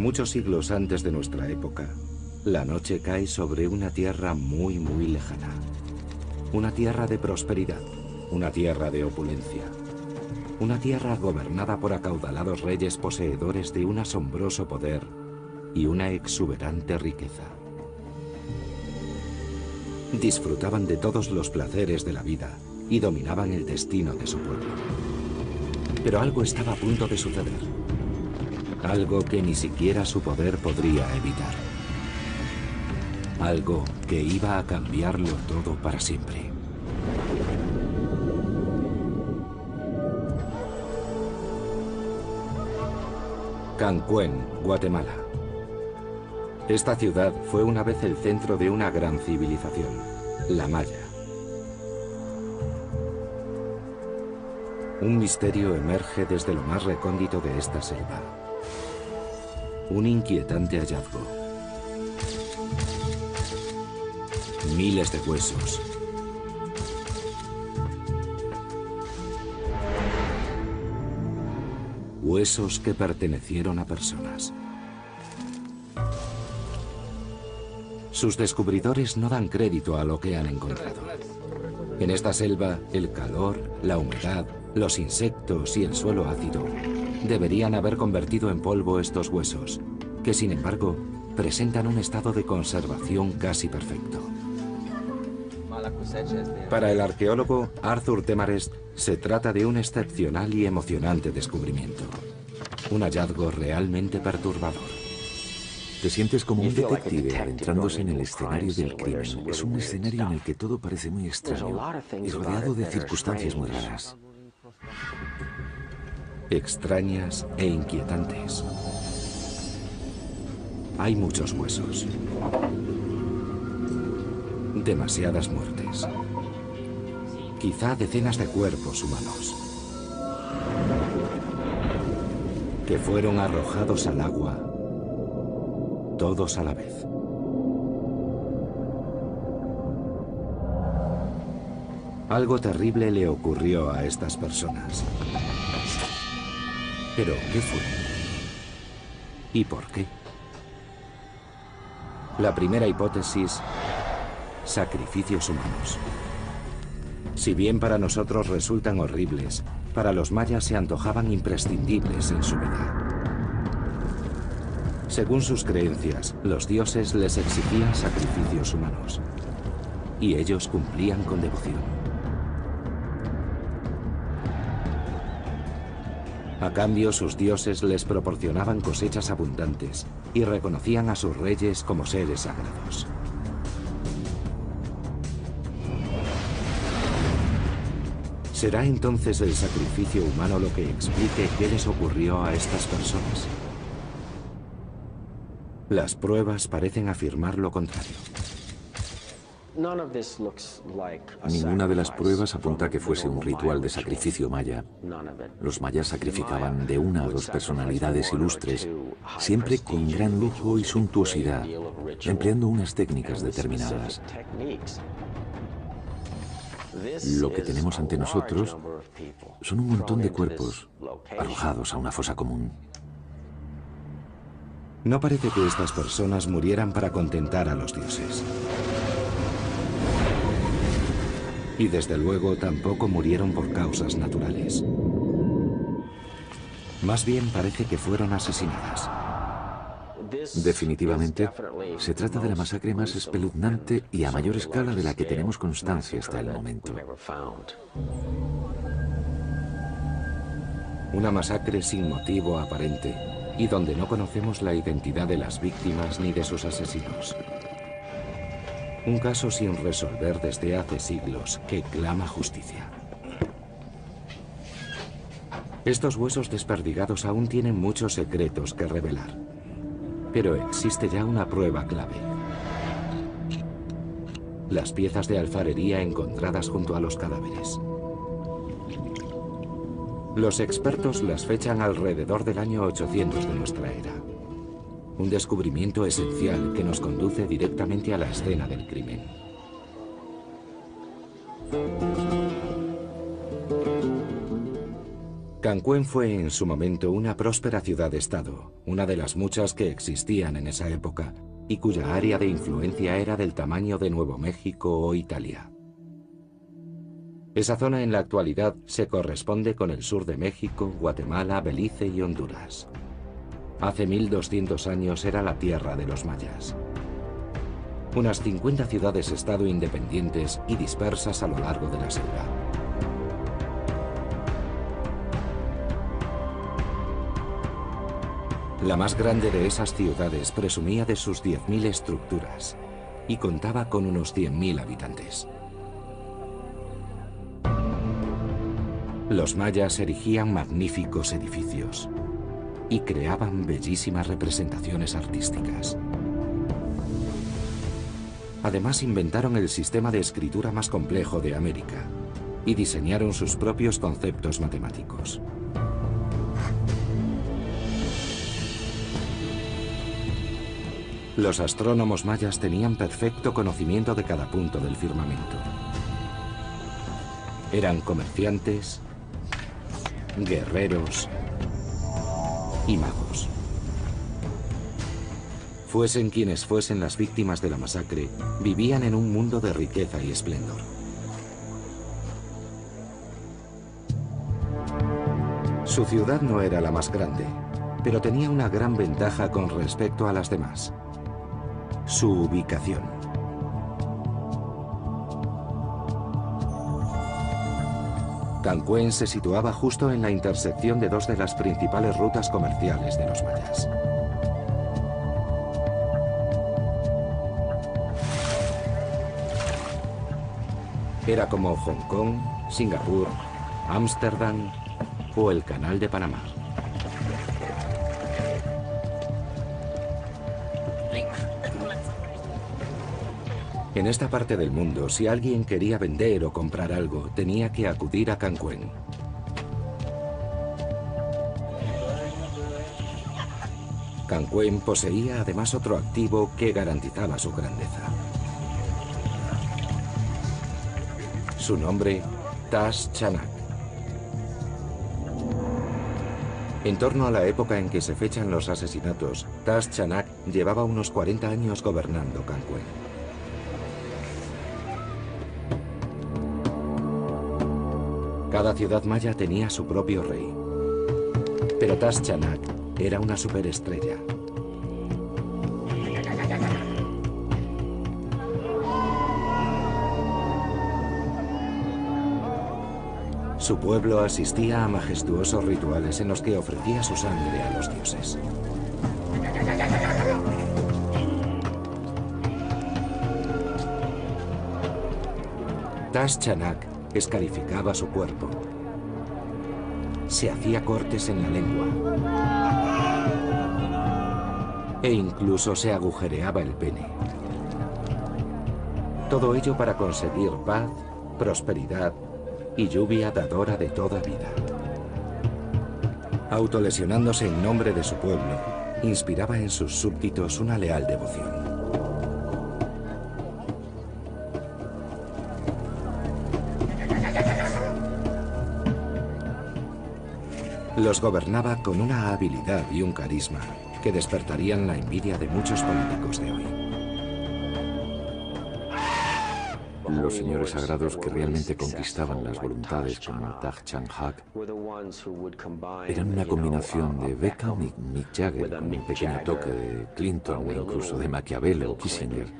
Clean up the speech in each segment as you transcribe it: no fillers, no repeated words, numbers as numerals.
Muchos siglos antes de nuestra época, la noche cae sobre una tierra muy, muy lejana. Una tierra de prosperidad, una tierra de opulencia. Una tierra gobernada por acaudalados reyes poseedores de un asombroso poder y una exuberante riqueza. Disfrutaban de todos los placeres de la vida y dominaban el destino de su pueblo. Pero algo estaba a punto de suceder. Algo que ni siquiera su poder podría evitar. Algo que iba a cambiarlo todo para siempre. Cancuén, Guatemala. Esta ciudad fue una vez el centro de una gran civilización, la Maya. Un misterio emerge desde lo más recóndito de esta selva. Un inquietante hallazgo. Miles de huesos. Huesos que pertenecieron a personas. Sus descubridores no dan crédito a lo que han encontrado. En esta selva, el calor, la humedad, los insectos y el suelo ácido deberían haber convertido en polvo estos huesos, que sin embargo presentan un estado de conservación casi perfecto. Para el arqueólogo Arthur Temarest, se trata de un excepcional y emocionante descubrimiento. Un hallazgo realmente perturbador. Te sientes como un detective adentrándose en el escenario del crimen. Es un escenario en el que todo parece muy extraño y rodeado de circunstancias muy raras. Extrañas e inquietantes. Hay muchos huesos. Demasiadas muertes. Quizá decenas de cuerpos humanos que fueron arrojados al agua, todos a la vez. Algo terrible le ocurrió a estas personas. ¿Pero qué fue? ¿Y por qué? La primera hipótesis: sacrificios humanos. Si bien para nosotros resultan horribles, para los mayas se antojaban imprescindibles en su vida. Según sus creencias, los dioses les exigían sacrificios humanos, y ellos cumplían con devoción. A cambio, sus dioses les proporcionaban cosechas abundantes y reconocían a sus reyes como seres sagrados. ¿Será entonces el sacrificio humano lo que explique qué les ocurrió a estas personas? Las pruebas parecen afirmar lo contrario. Ninguna de las pruebas apunta a que fuese un ritual de sacrificio maya. Los mayas sacrificaban de una a dos personalidades ilustres, siempre con gran lujo y suntuosidad, empleando unas técnicas determinadas. Lo que tenemos ante nosotros son un montón de cuerpos arrojados a una fosa común. No parece que estas personas murieran para contentar a los dioses. Y desde luego tampoco murieron por causas naturales. Más bien parece que fueron asesinadas. Definitivamente, se trata de la masacre más espeluznante y a mayor escala de la que tenemos constancia hasta el momento. Una masacre sin motivo aparente y donde no conocemos la identidad de las víctimas ni de sus asesinos. Un caso sin resolver desde hace siglos que clama justicia. Estos huesos desperdigados aún tienen muchos secretos que revelar. Pero existe ya una prueba clave. Las piezas de alfarería encontradas junto a los cadáveres. Los expertos las fechan alrededor del año 800 de nuestra era. Un descubrimiento esencial que nos conduce directamente a la escena del crimen. Cancún fue en su momento una próspera ciudad-estado, una de las muchas que existían en esa época y cuya área de influencia era del tamaño de Nuevo México o Italia. Esa zona en la actualidad se corresponde con el sur de México, Guatemala, Belice y Honduras. Hace 1200 años era la tierra de los mayas. Unas 50 ciudades-estado independientes y dispersas a lo largo de la selva. La más grande de esas ciudades presumía de sus 10.000 estructuras y contaba con unos 100.000 habitantes. Los mayas erigían magníficos edificios y creaban bellísimas representaciones artísticas. Además, inventaron el sistema de escritura más complejo de América y diseñaron sus propios conceptos matemáticos. Los astrónomos mayas tenían perfecto conocimiento de cada punto del firmamento. Eran comerciantes, guerreros y magos. Fuesen quienes fuesen las víctimas de la masacre, vivían en un mundo de riqueza y esplendor. Su ciudad no era la más grande, pero tenía una gran ventaja con respecto a las demás: su ubicación. Cancún se situaba justo en la intersección de dos de las principales rutas comerciales de los mayas. Era como Hong Kong, Singapur, Ámsterdam o el Canal de Panamá. En esta parte del mundo, si alguien quería vender o comprar algo, tenía que acudir a Cancún. Cancún poseía además otro activo que garantizaba su grandeza. Su nombre, Tash Chanak. En torno a la época en que se fechan los asesinatos, Tash Chanak llevaba unos 40 años gobernando Cancún. Cada ciudad maya tenía su propio rey, pero Tash Chanak era una superestrella. Su pueblo asistía a majestuosos rituales en los que ofrecía su sangre a los dioses. Tash Chanak escarificaba su cuerpo. Se hacía cortes en la lengua. E incluso se agujereaba el pene. Todo ello para conseguir paz, prosperidad y lluvia dadora de toda vida. Autolesionándose en nombre de su pueblo, inspiraba en sus súbditos una leal devoción. Los gobernaba con una habilidad y un carisma que despertarían la envidia de muchos políticos de hoy. Los señores sagrados que realmente conquistaban las voluntades como Tash Chanak eran una combinación de Beckham y Mick Jagger, con un pequeño toque de Clinton o incluso de Maquiavelo o Kissinger.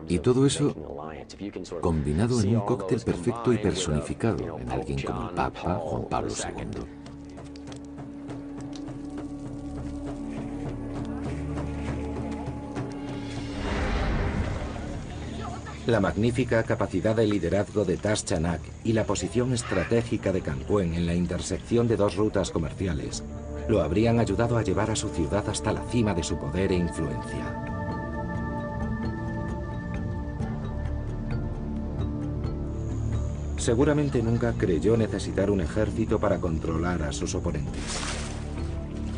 Y todo eso combinado en un cóctel perfecto y personificado en alguien como el Papa Juan Pablo II. La magnífica capacidad de liderazgo de Tash Chanak y la posición estratégica de Cancún en la intersección de dos rutas comerciales lo habrían ayudado a llevar a su ciudad hasta la cima de su poder e influencia. Seguramente nunca creyó necesitar un ejército para controlar a sus oponentes.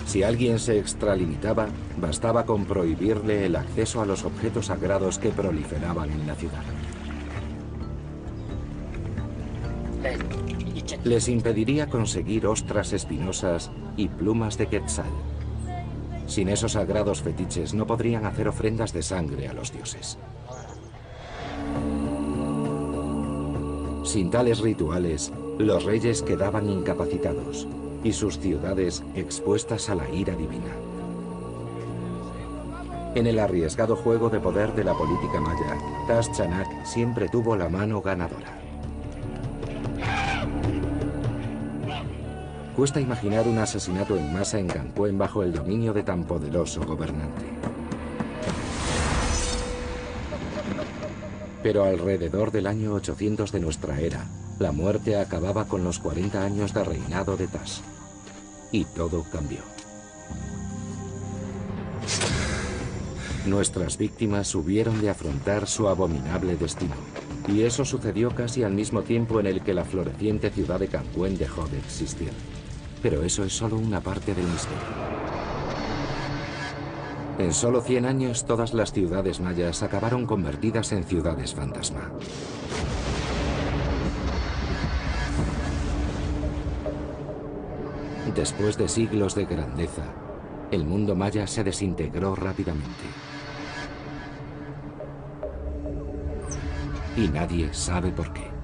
Si alguien se extralimitaba, bastaba con prohibirle el acceso a los objetos sagrados que proliferaban en la ciudad. Les impediría conseguir ostras espinosas y plumas de quetzal. Sin esos sagrados fetiches no podrían hacer ofrendas de sangre a los dioses. Sin tales rituales, los reyes quedaban incapacitados y sus ciudades expuestas a la ira divina. En el arriesgado juego de poder de la política maya, Tas Chanak siempre tuvo la mano ganadora. Cuesta imaginar un asesinato en masa en Cancún bajo el dominio de tan poderoso gobernante. Pero alrededor del año 800 de nuestra era, la muerte acababa con los 40 años de reinado de Tas. Y todo cambió. Nuestras víctimas hubieron de afrontar su abominable destino. Y eso sucedió casi al mismo tiempo en el que la floreciente ciudad de Cancún dejó de existir. Pero eso es solo una parte del misterio. En solo 100 años, todas las ciudades mayas acabaron convertidas en ciudades fantasma. Después de siglos de grandeza, el mundo maya se desintegró rápidamente. Y nadie sabe por qué.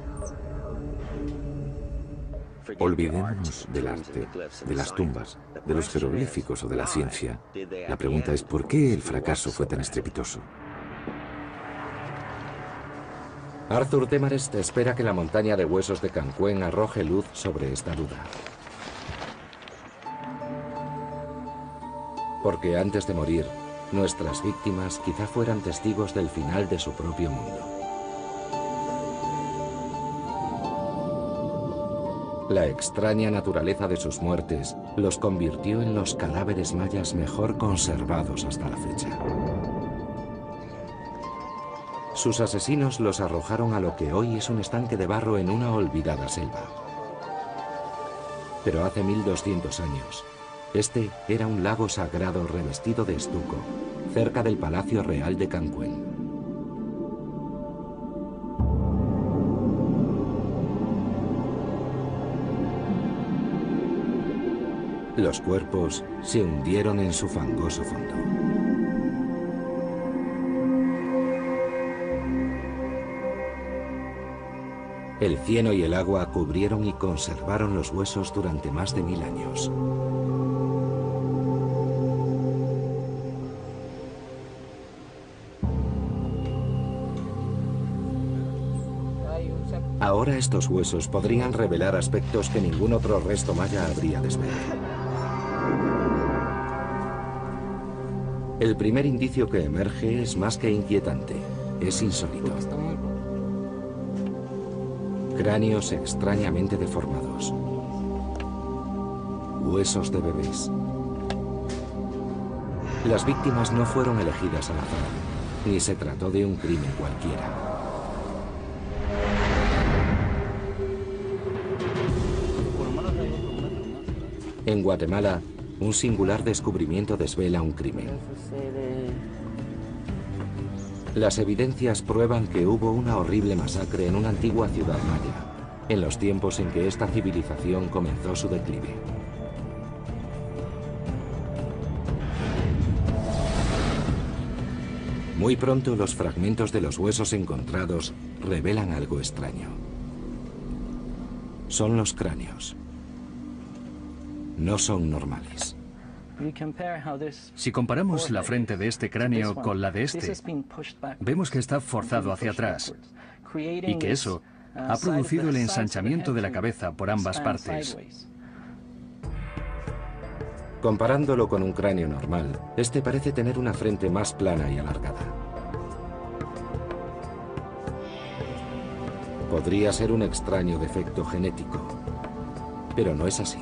Olvidémonos del arte, de las tumbas, de los jeroglíficos o de la ciencia. La pregunta es ¿por qué el fracaso fue tan estrepitoso? Arthur Demarest espera que la montaña de huesos de Cancún arroje luz sobre esta duda. Porque antes de morir, nuestras víctimas quizá fueran testigos del final de su propio mundo. La extraña naturaleza de sus muertes los convirtió en los cadáveres mayas mejor conservados hasta la fecha. Sus asesinos los arrojaron a lo que hoy es un estanque de barro en una olvidada selva. Pero hace 1200 años, este era un lago sagrado revestido de estuco, cerca del Palacio Real de Cancún. Los cuerpos se hundieron en su fangoso fondo. El cieno y el agua cubrieron y conservaron los huesos durante más de 1000 años. Ahora estos huesos podrían revelar aspectos que ningún otro resto maya habría desvelado. El primer indicio que emerge es más que inquietante, es insólito. Cráneos extrañamente deformados. Huesos de bebés. Las víctimas no fueron elegidas al azar, ni se trató de un crimen cualquiera. En Guatemala, un singular descubrimiento desvela un crimen. Las evidencias prueban que hubo una horrible masacre en una antigua ciudad maya, en los tiempos en que esta civilización comenzó su declive. Muy pronto los fragmentos de los huesos encontrados revelan algo extraño. Son los cráneos. No son normales. Si comparamos la frente de este cráneo con la de este, vemos que está forzado hacia atrás y que eso ha producido el ensanchamiento de la cabeza por ambas partes. Comparándolo con un cráneo normal, este parece tener una frente más plana y alargada. Podría ser un extraño defecto genético, pero no es así.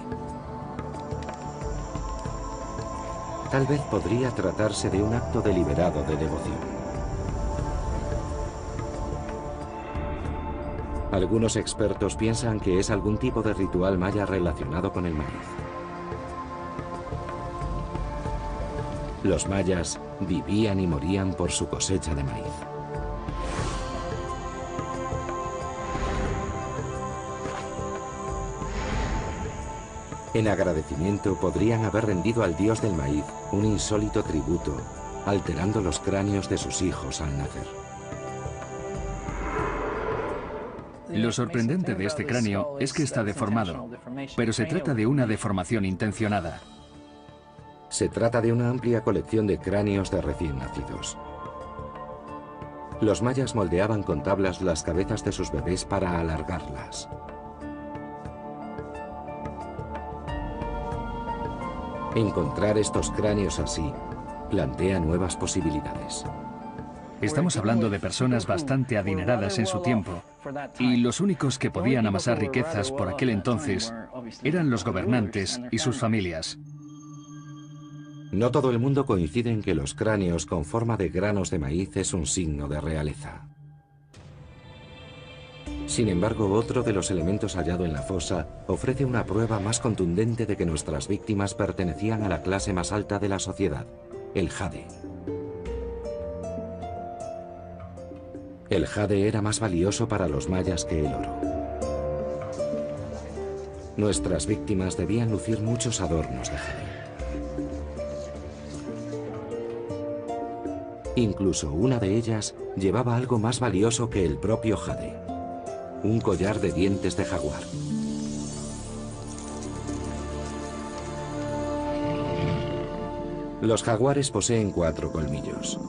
Tal vez podría tratarse de un acto deliberado de devoción. Algunos expertos piensan que es algún tipo de ritual maya relacionado con el maíz. Los mayas vivían y morían por su cosecha de maíz. En agradecimiento podrían haber rendido al dios del maíz un insólito tributo, alterando los cráneos de sus hijos al nacer. Lo sorprendente de este cráneo es que está deformado, pero se trata de una deformación intencionada. Se trata de una amplia colección de cráneos de recién nacidos. Los mayas moldeaban con tablas las cabezas de sus bebés para alargarlas. Encontrar estos cráneos así plantea nuevas posibilidades. Estamos hablando de personas bastante adineradas en su tiempo, y los únicos que podían amasar riquezas por aquel entonces eran los gobernantes y sus familias. No todo el mundo coincide en que los cráneos con forma de granos de maíz es un signo de realeza. Sin embargo, otro de los elementos hallado en la fosa ofrece una prueba más contundente de que nuestras víctimas pertenecían a la clase más alta de la sociedad, el jade. El jade era más valioso para los mayas que el oro. Nuestras víctimas debían lucir muchos adornos de jade. Incluso una de ellas llevaba algo más valioso que el propio jade: un collar de dientes de jaguar. Los jaguares poseen 4 colmillos.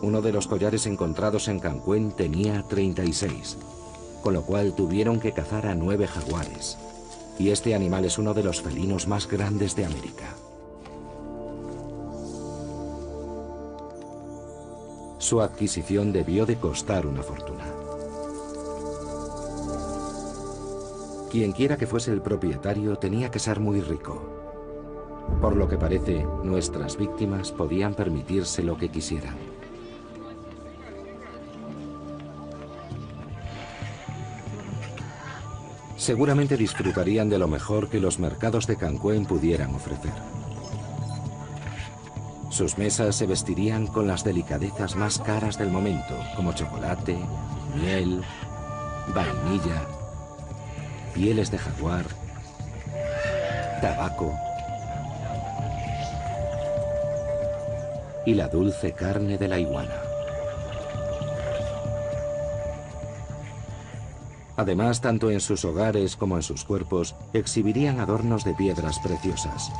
Uno de los collares encontrados en Cancuén tenía 36, con lo cual tuvieron que cazar a 9 jaguares. Y este animal es uno de los felinos más grandes de América. Su adquisición debió de costar una fortuna. Quienquiera que fuese el propietario tenía que ser muy rico. Por lo que parece, nuestras víctimas podían permitirse lo que quisieran. Seguramente disfrutarían de lo mejor que los mercados de Cancuén pudieran ofrecer. Sus mesas se vestirían con las delicadezas más caras del momento, como chocolate, miel, vainilla, pieles de jaguar, tabaco y la dulce carne de la iguana. Además, tanto en sus hogares como en sus cuerpos, exhibirían adornos de piedras preciosas,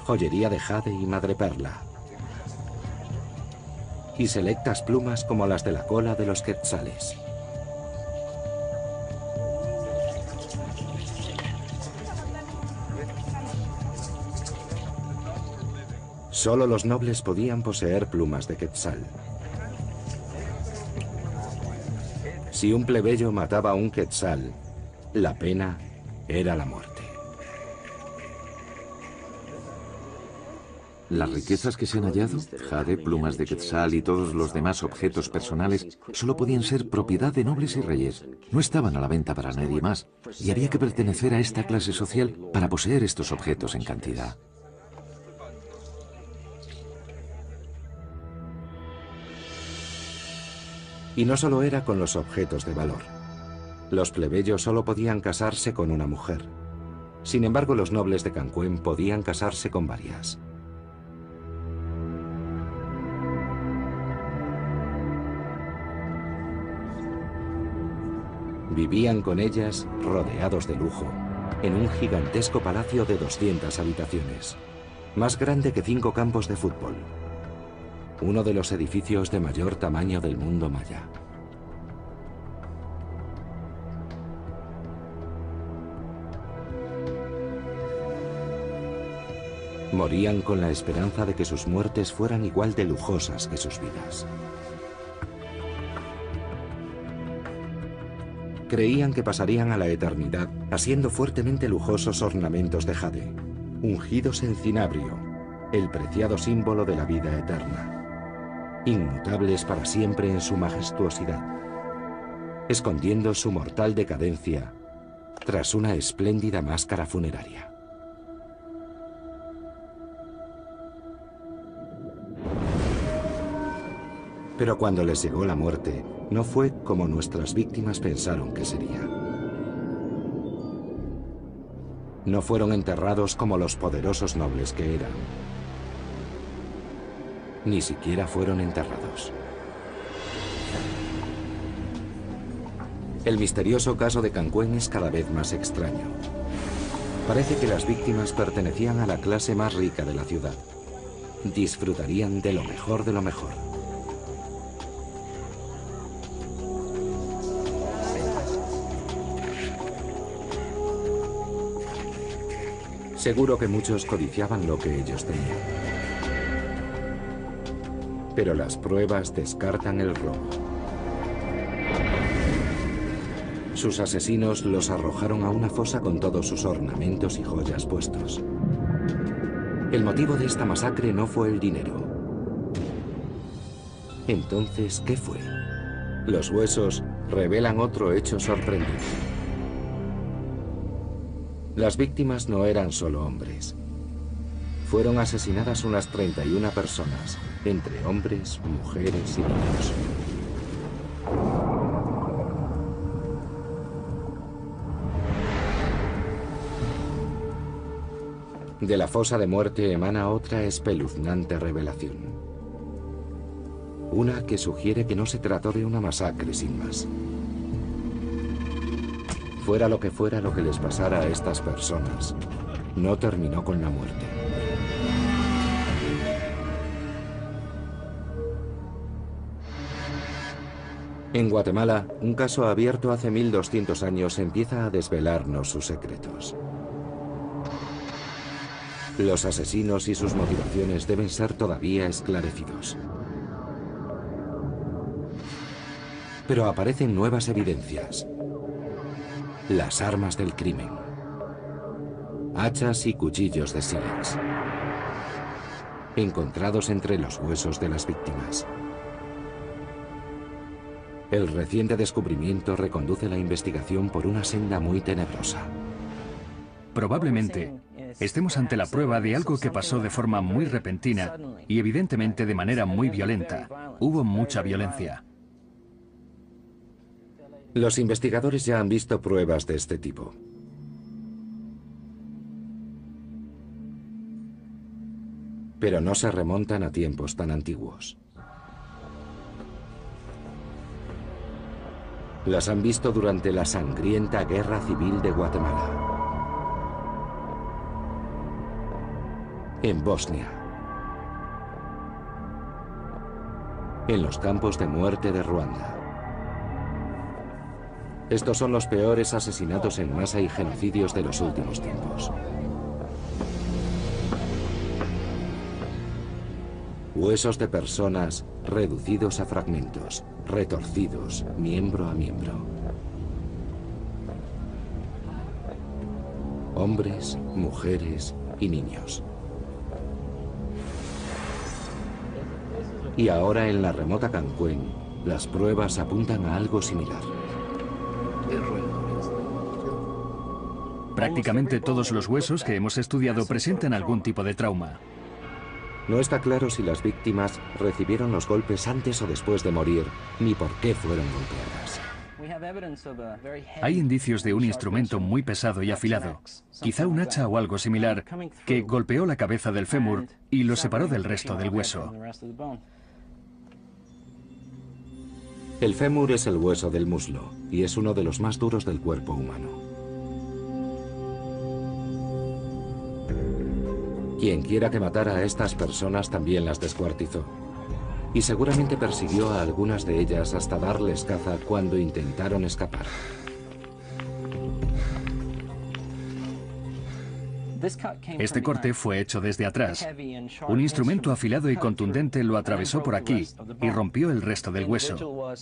joyería de jade y madreperla, y selectas plumas como las de la cola de los quetzales. Solo los nobles podían poseer plumas de quetzal. Si un plebeyo mataba a un quetzal, la pena era la muerte. Las riquezas que se han hallado, jade, plumas de quetzal y todos los demás objetos personales, solo podían ser propiedad de nobles y reyes. No estaban a la venta para nadie más, y había que pertenecer a esta clase social para poseer estos objetos en cantidad. Y no solo era con los objetos de valor. Los plebeyos solo podían casarse con una mujer. Sin embargo, los nobles de Cancuén podían casarse con varias. Vivían con ellas, rodeados de lujo, en un gigantesco palacio de 200 habitaciones, más grande que 5 campos de fútbol. Uno de los edificios de mayor tamaño del mundo maya. Morían con la esperanza de que sus muertes fueran igual de lujosas que sus vidas. Creían que pasarían a la eternidad asiendo fuertemente lujosos ornamentos de jade, ungidos en cinabrio, el preciado símbolo de la vida eterna. Inmutables para siempre en su majestuosidad, escondiendo su mortal decadencia tras una espléndida máscara funeraria. Pero cuando les llegó la muerte, no fue como nuestras víctimas pensaron que sería. No fueron enterrados como los poderosos nobles que eran. Ni siquiera fueron enterrados. El misterioso caso de Cancuén es cada vez más extraño. Parece que las víctimas pertenecían a la clase más rica de la ciudad. Disfrutarían de lo mejor de lo mejor. Seguro que muchos codiciaban lo que ellos tenían. Pero las pruebas descartan el robo. Sus asesinos los arrojaron a una fosa con todos sus ornamentos y joyas puestos. El motivo de esta masacre no fue el dinero. Entonces, ¿qué fue? Los huesos revelan otro hecho sorprendente. Las víctimas no eran solo hombres. Fueron asesinadas unas 31 personas, entre hombres, mujeres y niños. De la fosa de muerte emana otra espeluznante revelación. Una que sugiere que no se trató de una masacre sin más. Fuera lo que les pasara a estas personas, no terminó con la muerte. En Guatemala, un caso abierto hace 1200 años empieza a desvelarnos sus secretos. Los asesinos y sus motivaciones deben ser todavía esclarecidos. Pero aparecen nuevas evidencias. Las armas del crimen. Hachas y cuchillos de sílex. Encontrados entre los huesos de las víctimas. El reciente descubrimiento reconduce la investigación por una senda muy tenebrosa. Probablemente estemos ante la prueba de algo que pasó de forma muy repentina y evidentemente de manera muy violenta. Hubo mucha violencia. Los investigadores ya han visto pruebas de este tipo. Pero no se remontan a tiempos tan antiguos. Las han visto durante la sangrienta Guerra Civil de Guatemala. En Bosnia. En los campos de muerte de Ruanda. Estos son los peores asesinatos en masa y genocidios de los últimos tiempos. Huesos de personas reducidos a fragmentos, retorcidos, miembro a miembro. Hombres, mujeres y niños. Y ahora en la remota Cancuén, las pruebas apuntan a algo similar. Prácticamente todos los huesos que hemos estudiado presentan algún tipo de trauma. No está claro si las víctimas recibieron los golpes antes o después de morir, ni por qué fueron golpeadas. Hay indicios de un instrumento muy pesado y afilado, quizá un hacha o algo similar, que golpeó la cabeza del fémur y lo separó del resto del hueso. El fémur es el hueso del muslo y es uno de los más duros del cuerpo humano. Quien quiera que matara a estas personas también las descuartizó. Y seguramente persiguió a algunas de ellas hasta darles caza cuando intentaron escapar. Este corte fue hecho desde atrás. Un instrumento afilado y contundente lo atravesó por aquí y rompió el resto del hueso.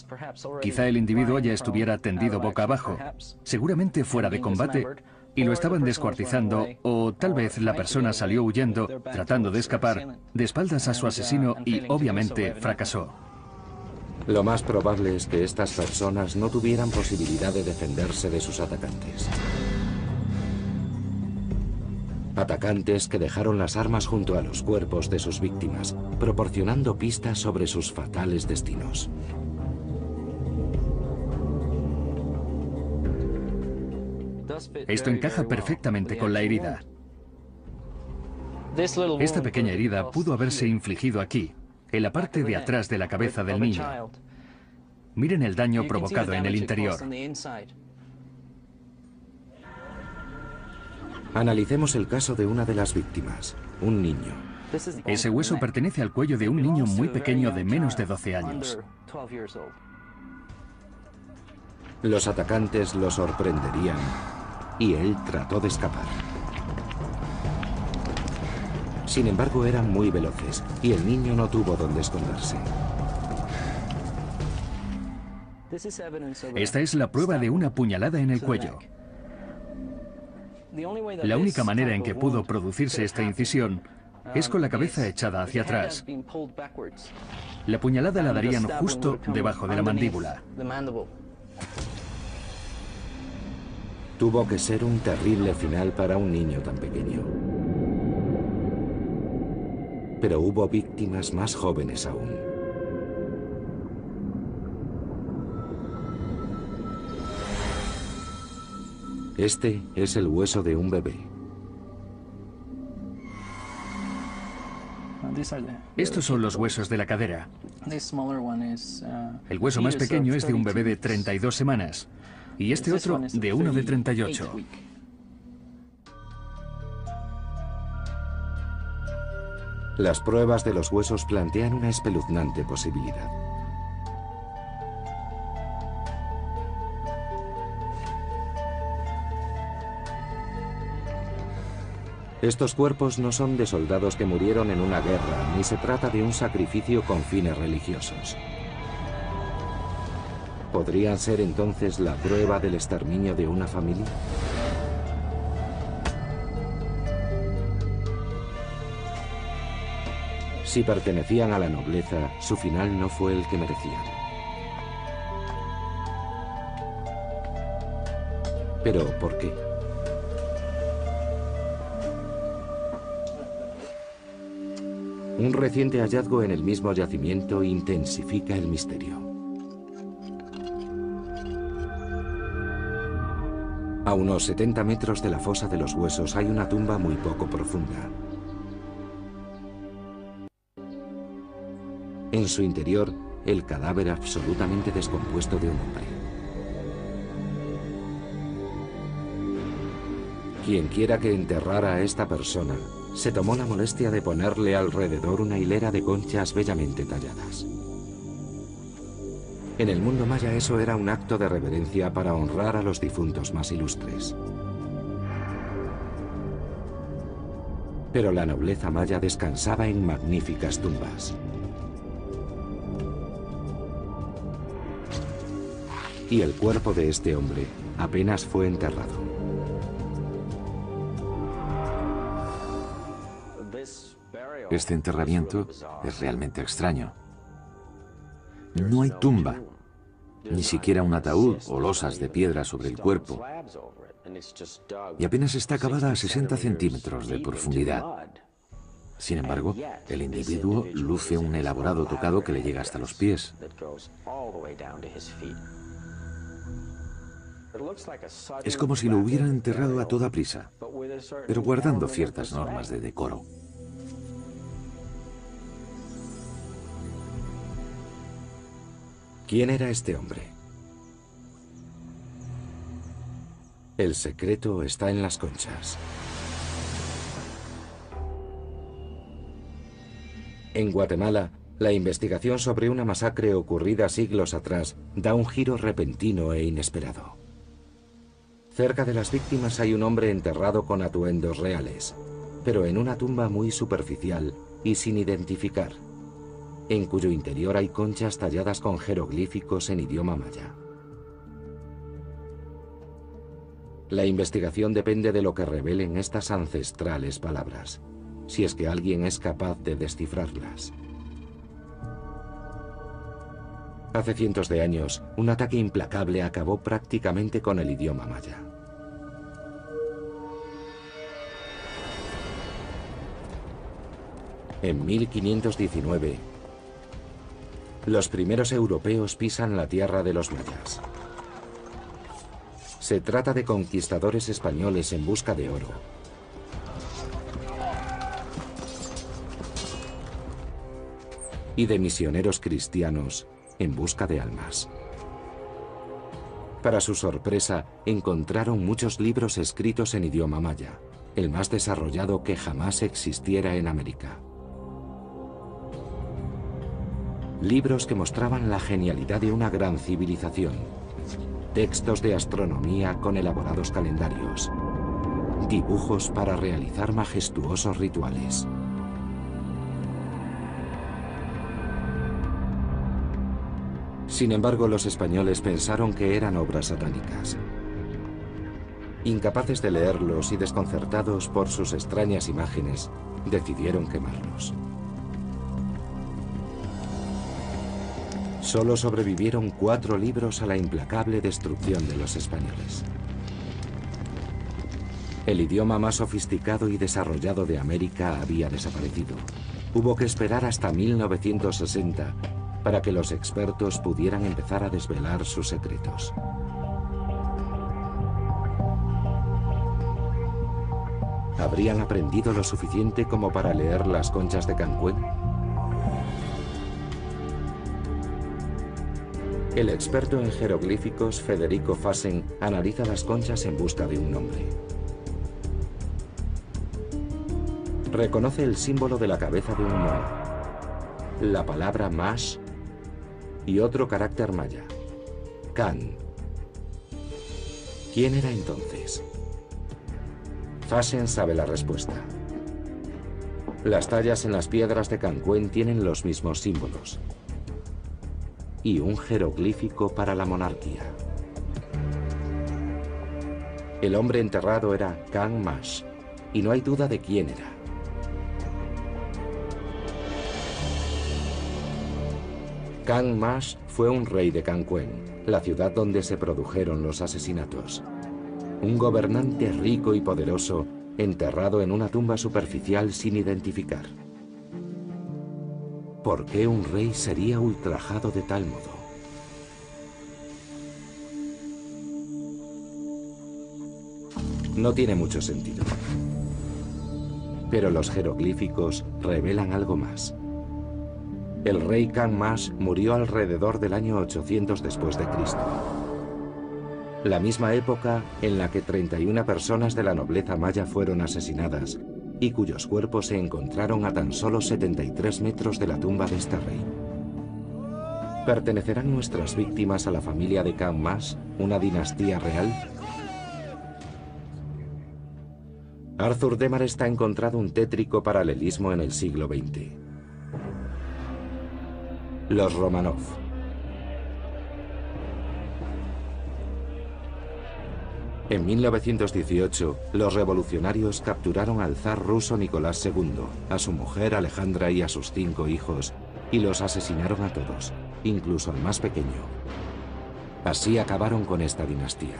Quizá el individuo ya estuviera tendido boca abajo, seguramente fuera de combate, y lo estaban descuartizando, o tal vez la persona salió huyendo, tratando de escapar, de espaldas a su asesino y obviamente fracasó. Lo más probable es que estas personas no tuvieran posibilidad de defenderse de sus atacantes. Atacantes que dejaron las armas junto a los cuerpos de sus víctimas, proporcionando pistas sobre sus fatales destinos. Esto encaja perfectamente con la herida. Esta pequeña herida pudo haberse infligido aquí, en la parte de atrás de la cabeza del niño. Miren el daño provocado en el interior. Analicemos el caso de una de las víctimas, un niño. Ese hueso pertenece al cuello de un niño muy pequeño de menos de 12 años. Los atacantes lo sorprenderían y él trató de escapar. Sin embargo, eran muy veloces y el niño no tuvo dónde esconderse. Esta es la prueba de una puñalada en el cuello. La única manera en que pudo producirse esta incisión es con la cabeza echada hacia atrás. La puñalada la darían justo debajo de la mandíbula. Tuvo que ser un terrible final para un niño tan pequeño. Pero hubo víctimas más jóvenes aún. Este es el hueso de un bebé. Estos son los huesos de la cadera. El hueso más pequeño es de un bebé de 32 semanas y este otro de uno de 38. Las pruebas de los huesos plantean una espeluznante posibilidad. Estos cuerpos no son de soldados que murieron en una guerra, ni se trata de un sacrificio con fines religiosos. ¿Podrían ser entonces la prueba del exterminio de una familia? Si pertenecían a la nobleza, su final no fue el que merecían. ¿Pero por qué? Un reciente hallazgo en el mismo yacimiento intensifica el misterio. A unos 70 metros de la fosa de los huesos hay una tumba muy poco profunda. En su interior, el cadáver absolutamente descompuesto de un hombre. Quien quiera que enterrara a esta persona, se tomó la molestia de ponerle alrededor una hilera de conchas bellamente talladas. En el mundo maya eso era un acto de reverencia para honrar a los difuntos más ilustres. Pero la nobleza maya descansaba en magníficas tumbas. Y el cuerpo de este hombre apenas fue enterrado. Este enterramiento es realmente extraño. No hay tumba, ni siquiera un ataúd o losas de piedra sobre el cuerpo, y apenas está cavada a 60 centímetros de profundidad. Sin embargo, el individuo luce un elaborado tocado que le llega hasta los pies. Es como si lo hubieran enterrado a toda prisa, pero guardando ciertas normas de decoro. ¿Quién era este hombre? El secreto está en las conchas. En Guatemala, la investigación sobre una masacre ocurrida siglos atrás da un giro repentino e inesperado. Cerca de las víctimas hay un hombre enterrado con atuendos reales, pero en una tumba muy superficial y sin identificar, en cuyo interior hay conchas talladas con jeroglíficos en idioma maya. La investigación depende de lo que revelen estas ancestrales palabras, si es que alguien es capaz de descifrarlas. Hace cientos de años, un ataque implacable acabó prácticamente con el idioma maya. En 1519, los primeros europeos pisan la tierra de los mayas. Se trata de conquistadores españoles en busca de oro. Y de misioneros cristianos en busca de almas. Para su sorpresa, encontraron muchos libros escritos en idioma maya, el más desarrollado que jamás existiera en América. Libros que mostraban la genialidad de una gran civilización. Textos de astronomía con elaborados calendarios. Dibujos para realizar majestuosos rituales. Sin embargo, los españoles pensaron que eran obras satánicas. Incapaces de leerlos y desconcertados por sus extrañas imágenes, decidieron quemarlos. Solo sobrevivieron 4 libros a la implacable destrucción de los españoles. El idioma más sofisticado y desarrollado de América había desaparecido. Hubo que esperar hasta 1960 para que los expertos pudieran empezar a desvelar sus secretos. ¿Habrían aprendido lo suficiente como para leer las conchas de Cancuén? El experto en jeroglíficos Federico Fassen analiza las conchas en busca de un nombre. Reconoce el símbolo de la cabeza de un mono, la palabra Mash y otro carácter maya, Can. ¿Quién era entonces? Fassen sabe la respuesta. Las tallas en las piedras de Cancuén tienen los mismos símbolos. Y un jeroglífico para la monarquía. El hombre enterrado era Can Mash, y no hay duda de quién era. Can Mash fue un rey de Cancuén, la ciudad donde se produjeron los asesinatos. Un gobernante rico y poderoso, enterrado en una tumba superficial sin identificar. ¿Por qué un rey sería ultrajado de tal modo? No tiene mucho sentido. Pero los jeroglíficos revelan algo más. El rey Can Mash murió alrededor del año 800 después de Cristo. La misma época en la que 31 personas de la nobleza maya fueron asesinadas y cuyos cuerpos se encontraron a tan solo 73 metros de la tumba de este rey. ¿Pertenecerán nuestras víctimas a la familia de Can Mash, una dinastía real? Arthur Demarest ha encontrado un tétrico paralelismo en el siglo XX. Los Romanov. En 1918, los revolucionarios capturaron al zar ruso Nicolás II, a su mujer Alejandra y a sus 5 hijos, y los asesinaron a todos, incluso al más pequeño. Así acabaron con esta dinastía.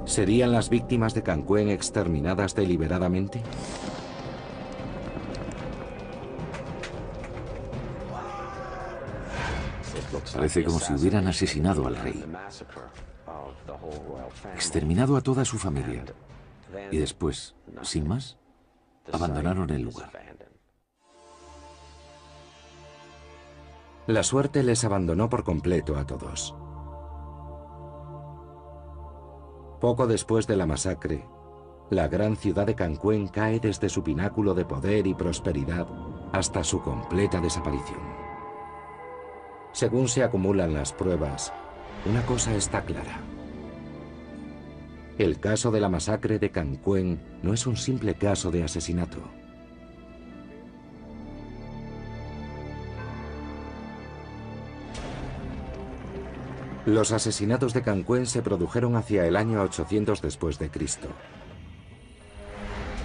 ¿Serían las víctimas de Cancuén exterminadas deliberadamente? Parece como si hubieran asesinado al rey, exterminado a toda su familia y después, sin más, abandonaron el lugar. La suerte les abandonó por completo a todos. Poco después de la masacre, la gran ciudad de Cancuén cae desde su pináculo de poder y prosperidad hasta su completa desaparición. Según se acumulan las pruebas, una cosa está clara. El caso de la masacre de Cancuén no es un simple caso de asesinato. Los asesinatos de Cancuén se produjeron hacia el año 800 después de Cristo.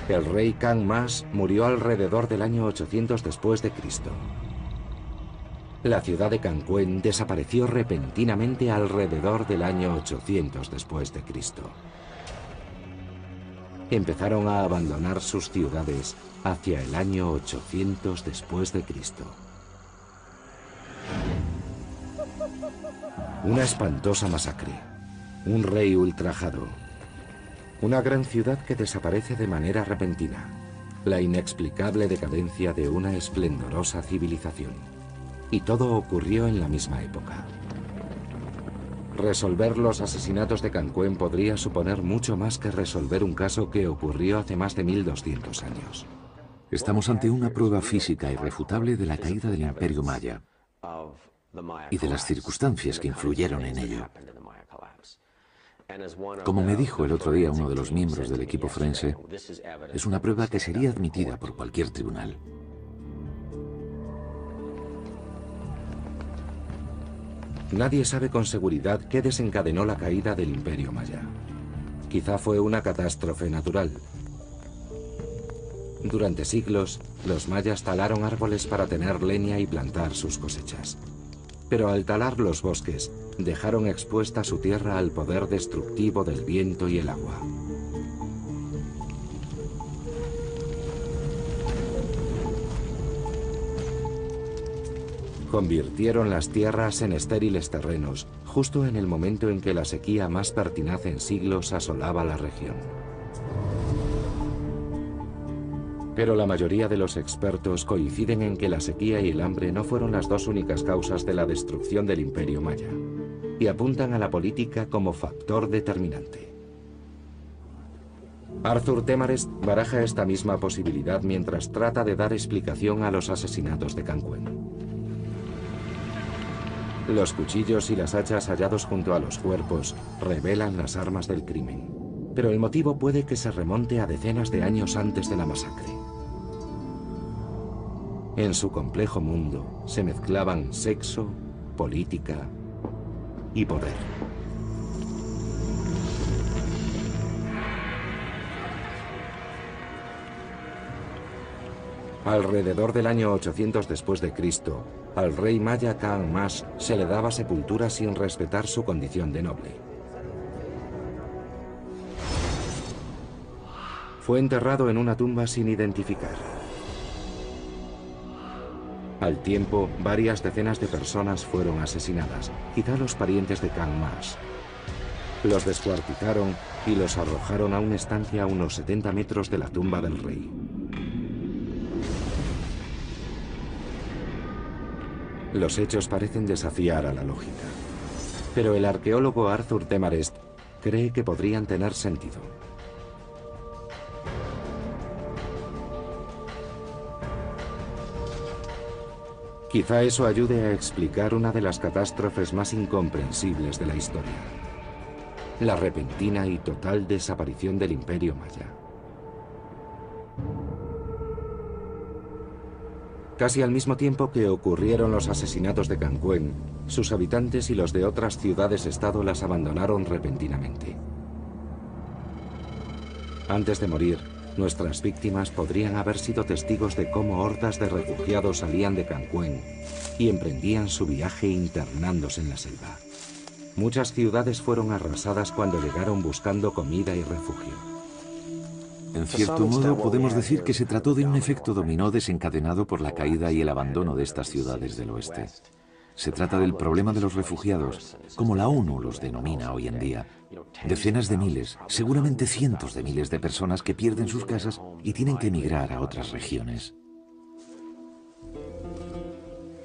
El rey Can Mash murió alrededor del año 800 después de Cristo. La ciudad de Cancuén desapareció repentinamente alrededor del año 800 después de Cristo. Empezaron a abandonar sus ciudades hacia el año 800 después de Cristo. Una espantosa masacre, un rey ultrajado, una gran ciudad que desaparece de manera repentina, la inexplicable decadencia de una esplendorosa civilización. Y todo ocurrió en la misma época. Resolver los asesinatos de Canquén podría suponer mucho más que resolver un caso que ocurrió hace más de 1200 años. Estamos ante una prueba física irrefutable de la caída del Imperio Maya y de las circunstancias que influyeron en ello. Como me dijo el otro día uno de los miembros del equipo forense, es una prueba que sería admitida por cualquier tribunal. Nadie sabe con seguridad qué desencadenó la caída del Imperio Maya. Quizá fue una catástrofe natural. Durante siglos, los mayas talaron árboles para tener leña y plantar sus cosechas. Pero al talar los bosques, dejaron expuesta su tierra al poder destructivo del viento y el agua. Convirtieron las tierras en estériles terrenos, justo en el momento en que la sequía más pertinaz en siglos asolaba la región. Pero la mayoría de los expertos coinciden en que la sequía y el hambre no fueron las dos únicas causas de la destrucción del Imperio Maya, y apuntan a la política como factor determinante. Arthur Temarest baraja esta misma posibilidad mientras trata de dar explicación a los asesinatos de Canquén. Los cuchillos y las hachas hallados junto a los cuerpos revelan las armas del crimen, pero el motivo puede que se remonte a decenas de años antes de la masacre. En su complejo mundo se mezclaban sexo, política y poder. Alrededor del año 800 después de Cristo, al rey maya Ka'an Mash se le daba sepultura sin respetar su condición de noble. Fue enterrado en una tumba sin identificar. Al tiempo, varias decenas de personas fueron asesinadas, quizá los parientes de Ka'an Mash. Los descuartizaron y los arrojaron a una estancia a unos 70 metros de la tumba del rey. Los hechos parecen desafiar a la lógica, pero el arqueólogo Arthur Temarest cree que podrían tener sentido. Quizá eso ayude a explicar una de las catástrofes más incomprensibles de la historia: la repentina y total desaparición del Imperio Maya. Casi al mismo tiempo que ocurrieron los asesinatos de Canquén, sus habitantes y los de otras ciudades-estado las abandonaron repentinamente. Antes de morir, nuestras víctimas podrían haber sido testigos de cómo hordas de refugiados salían de Canquén y emprendían su viaje internándose en la selva. Muchas ciudades fueron arrasadas cuando llegaron buscando comida y refugio. En cierto modo, podemos decir que se trató de un efecto dominó desencadenado por la caída y el abandono de estas ciudades del oeste. Se trata del problema de los refugiados, como la ONU los denomina hoy en día. Decenas de miles, seguramente cientos de miles de personas que pierden sus casas y tienen que emigrar a otras regiones.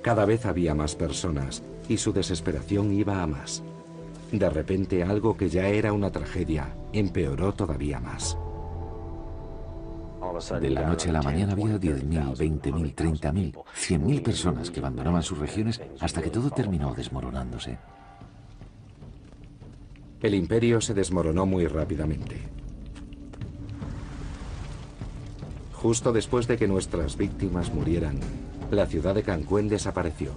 Cada vez había más personas y su desesperación iba a más. De repente, algo que ya era una tragedia empeoró todavía más. De la noche a la mañana había 10.000, 20.000, 30.000, 100.000 personas que abandonaban sus regiones hasta que todo terminó desmoronándose. El imperio se desmoronó muy rápidamente. Justo después de que nuestras víctimas murieran, la ciudad de Canquén desapareció,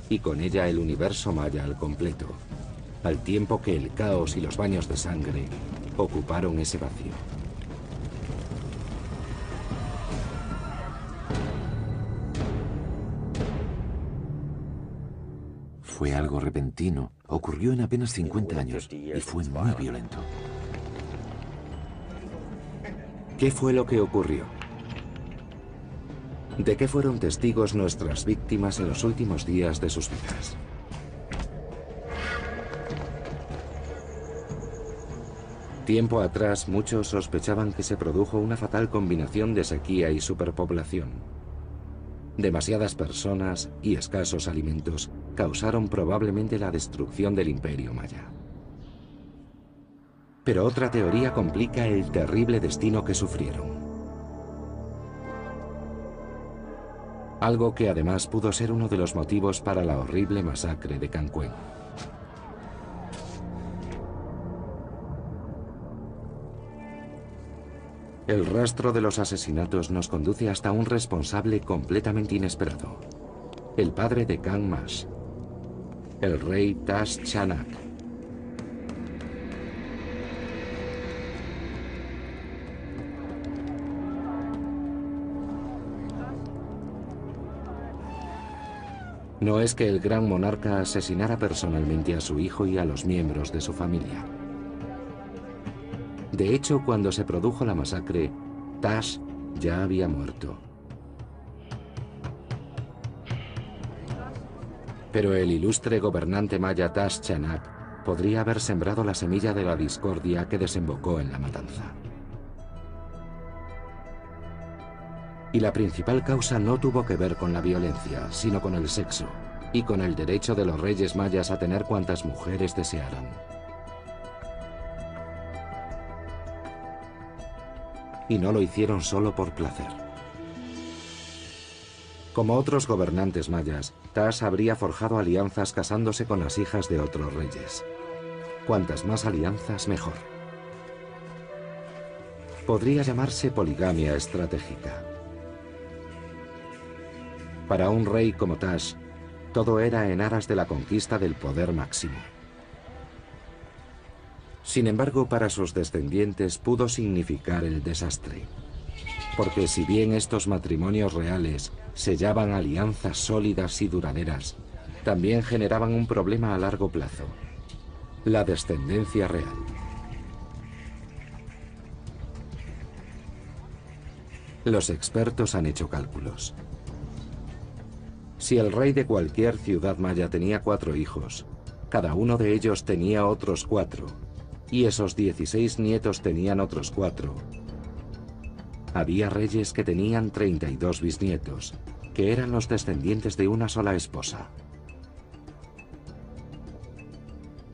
y con ella el universo maya al completo, al tiempo que el caos y los baños de sangre ocuparon ese vacío. Fue algo repentino, ocurrió en apenas 50 años y fue muy violento. ¿Qué fue lo que ocurrió? ¿De qué fueron testigos nuestras víctimas en los últimos días de sus vidas? Tiempo atrás, muchos sospechaban que se produjo una fatal combinación de sequía y superpoblación. Demasiadas personas y escasos alimentos causaron probablemente la destrucción del Imperio Maya. Pero otra teoría complica el terrible destino que sufrieron. Algo que además pudo ser uno de los motivos para la horrible masacre de Cancuén. El rastro de los asesinatos nos conduce hasta un responsable completamente inesperado. El padre de Kang Mash, el rey Tash Chanak. No es que el gran monarca asesinara personalmente a su hijo y a los miembros de su familia. De hecho, cuando se produjo la masacre, Tash ya había muerto. Pero el ilustre gobernante maya Tash Chanak podría haber sembrado la semilla de la discordia que desembocó en la matanza. Y la principal causa no tuvo que ver con la violencia, sino con el sexo, y con el derecho de los reyes mayas a tener cuantas mujeres desearan. Y no lo hicieron solo por placer. Como otros gobernantes mayas, Tash habría forjado alianzas casándose con las hijas de otros reyes. Cuantas más alianzas, mejor. Podría llamarse poligamia estratégica. Para un rey como Tash, todo era en aras de la conquista del poder máximo. Sin embargo, para sus descendientes pudo significar el desastre. Porque si bien estos matrimonios reales sellaban alianzas sólidas y duraderas, también generaban un problema a largo plazo: la descendencia real. Los expertos han hecho cálculos. Si el rey de cualquier ciudad maya tenía 4 hijos, cada uno de ellos tenía otros 4, y esos 16 nietos tenían otros 4. Había reyes que tenían 32 bisnietos, que eran los descendientes de una sola esposa.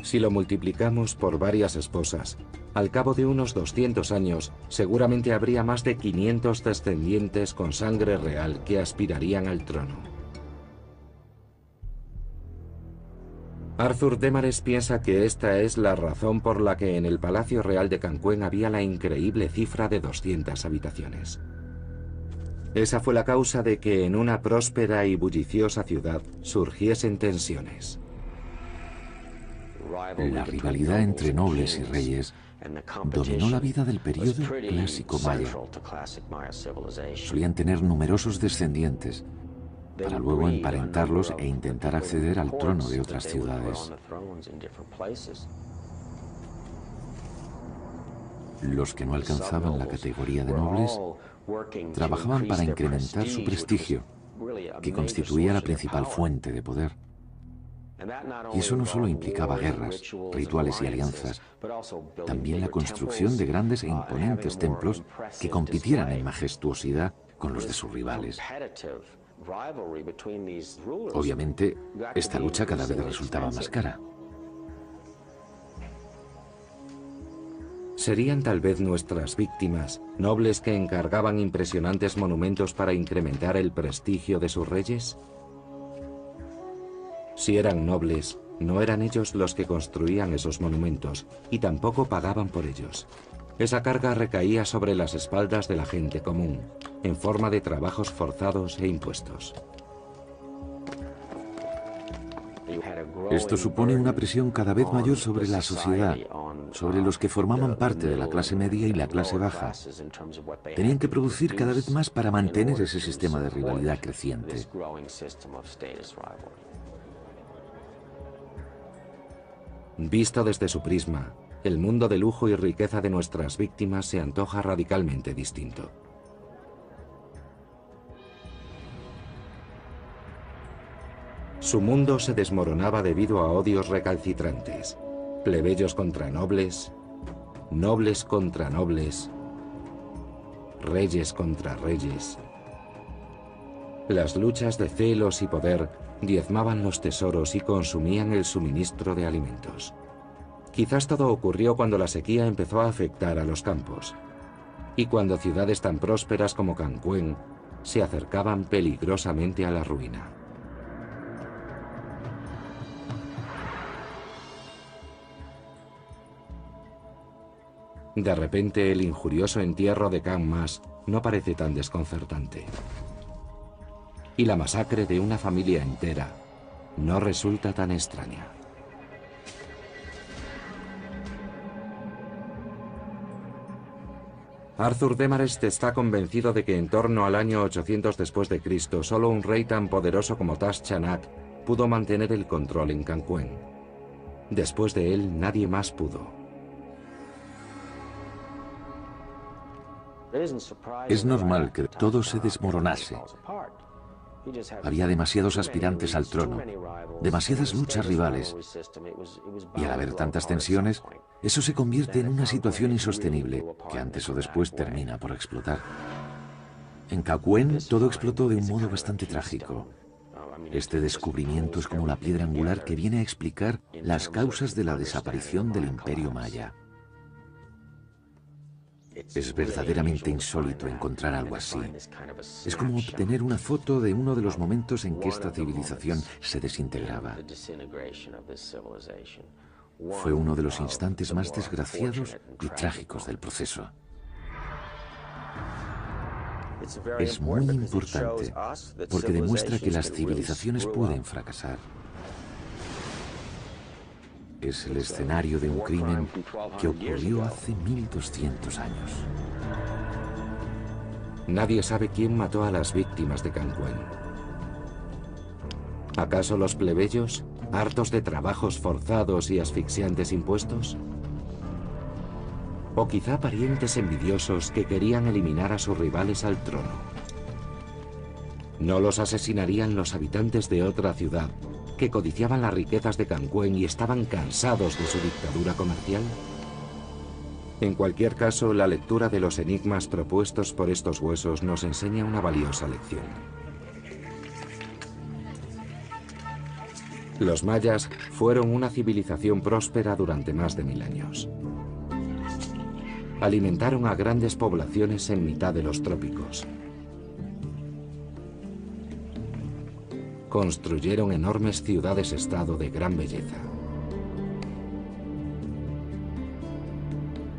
Si lo multiplicamos por varias esposas, al cabo de unos 200 años, seguramente habría más de 500 descendientes con sangre real que aspirarían al trono. Arthur Demares piensa que esta es la razón por la que en el Palacio Real de Cancuén había la increíble cifra de 200 habitaciones. Esa fue la causa de que en una próspera y bulliciosa ciudad surgiesen tensiones. La rivalidad entre nobles y reyes dominó la vida del período clásico maya. Solían tener numerosos descendientes, para luego emparentarlos e intentar acceder al trono de otras ciudades. Los que no alcanzaban la categoría de nobles trabajaban para incrementar su prestigio, que constituía la principal fuente de poder. Y eso no solo implicaba guerras, rituales y alianzas, también la construcción de grandes e imponentes templos que compitieran en majestuosidad con los de sus rivales. Obviamente, esta lucha cada vez resultaba más cara. ¿Serían tal vez nuestras víctimas nobles que encargaban impresionantes monumentos para incrementar el prestigio de sus reyes? Si eran nobles, no eran ellos los que construían esos monumentos y tampoco pagaban por ellos. Esa carga recaía sobre las espaldas de la gente común, en forma de trabajos forzados e impuestos. Esto supone una presión cada vez mayor sobre la sociedad, sobre los que formaban parte de la clase media y la clase baja. Tenían que producir cada vez más para mantener ese sistema de rivalidad creciente. Visto desde su prisma, el mundo de lujo y riqueza de nuestras víctimas se antoja radicalmente distinto. Su mundo se desmoronaba debido a odios recalcitrantes. Plebeyos contra nobles, nobles contra nobles, reyes contra reyes. Las luchas de celos y poder diezmaban los tesoros y consumían el suministro de alimentos. Quizás todo ocurrió cuando la sequía empezó a afectar a los campos y cuando ciudades tan prósperas como Cancuén se acercaban peligrosamente a la ruina. De repente, el injurioso entierro de Kang Mas no parece tan desconcertante. Y la masacre de una familia entera no resulta tan extraña. Arthur Demarest está convencido de que en torno al año 800 después de Cristo, solo un rey tan poderoso como Tash Chanak pudo mantener el control en Cancuén. Después de él, nadie más pudo. Es normal que todo se desmoronase. Había demasiados aspirantes al trono, demasiadas luchas rivales, y al haber tantas tensiones, eso se convierte en una situación insostenible, que antes o después termina por explotar. En Cancuén todo explotó de un modo bastante trágico. Este descubrimiento es como la piedra angular que viene a explicar las causas de la desaparición del Imperio Maya. Es verdaderamente insólito encontrar algo así. Es como obtener una foto de uno de los momentos en que esta civilización se desintegraba. Fue uno de los instantes más desgraciados y trágicos del proceso. Es muy importante porque demuestra que las civilizaciones pueden fracasar. Es el escenario de un crimen que ocurrió hace 1200 años. Nadie sabe quién mató a las víctimas de Cancuén. ¿Acaso los plebeyos, hartos de trabajos forzados y asfixiantes impuestos? ¿O quizá parientes envidiosos que querían eliminar a sus rivales al trono? ¿No los asesinarían los habitantes de otra ciudad que codiciaban las riquezas de Cancuén y estaban cansados de su dictadura comercial? En cualquier caso, la lectura de los enigmas propuestos por estos huesos nos enseña una valiosa lección. Los mayas fueron una civilización próspera durante más de 1000 años. Alimentaron a grandes poblaciones en mitad de los trópicos. Construyeron enormes ciudades-estado de gran belleza.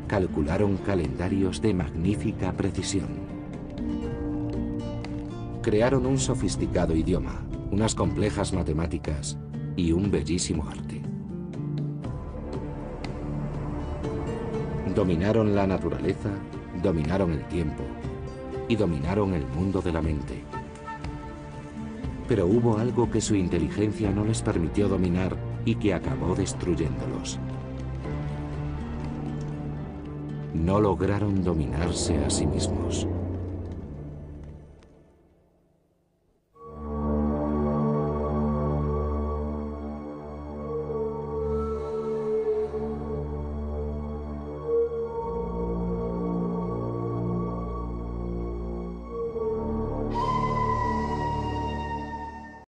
Calcularon calendarios de magnífica precisión. Crearon un sofisticado idioma, unas complejas matemáticas y un bellísimo arte. Dominaron la naturaleza, dominaron el tiempo y dominaron el mundo de la mente. Pero hubo algo que su inteligencia no les permitió dominar y que acabó destruyéndolos. No lograron dominarse a sí mismos.